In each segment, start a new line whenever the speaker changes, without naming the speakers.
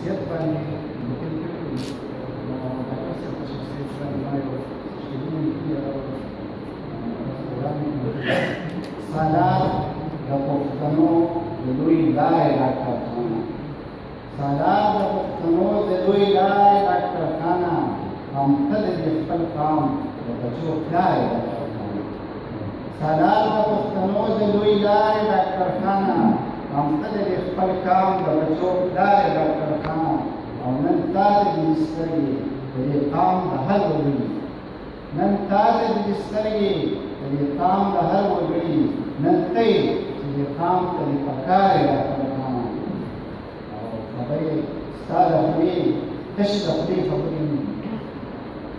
شخصیت باندې لیکل کړي دي. نو ډاکټر صاحب په شخصیت باندې ما یو شعرونه لیکلي او وړاندې سالار د پښتنو د لوی لارې ډاکټر خانه، سالار د پښتنو د لوی لارې ډاکټر خانه، هم ته د خپل قام د بچو پلار یې ډاکټر خانه. سالار د پښتنو د لوی لارې ډاکټر خانه، هم ته د خپل قام د بچو پلار یې ډاکټر خانه. او نن تا ته دې سترګې د دې قام د هر وګړي، نن تا ته دې سترګې د دې قام د هر وګړي، نن ته یې چې دې قام ته دې پکار یې ډاکټر خانه. او خبرې ستا د خولې تشې د خولې خبرې نه دي،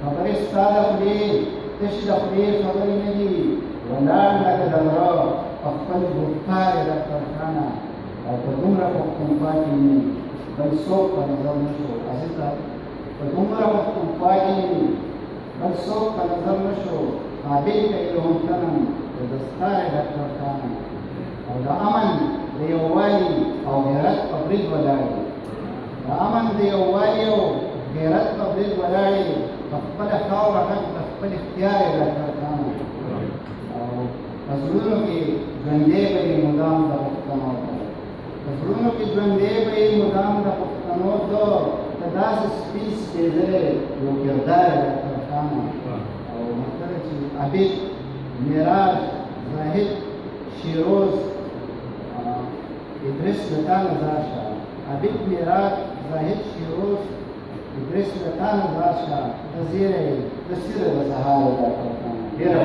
خبرې ستا د خولې تشې د خولې خبرې نه دي، ولاړ لکه د غره په خپل ګفتار یې ډاکټر خانه. او په دومره پښتونخوا کې مې بل څوک په نظر نه شو عزیزه، په دومره پښتونخوا کې مې بل څوک په نظر نه شو قابل که یې هم تنم د دستار یې ډاکټر خانه. او د امن د یووالي او غیرت په برید ولاړ یې، د امن د یووالي او غیرت په برید ولاړ یې، په خپله خاوره غږ د خپل اختیار یې ډاکټر خانه. او په زړونو کې ژوندی به یې مدام د پښتنو ته، په زړونو کې ژوندی به یې مدام د پښتنو ته، ته داسې سپین سپېڅلی یو کردار یې ډاکټر خانه. او مطلب چې عبید، معراج، زاهد، شیروز، ادریس له تا نه ځار شه، عبید، معراج، زاهد، شیروز، ادریس له تا نه ځار شه، ته زیری د سیره د سهار یې ډاکټر خانه. ډېره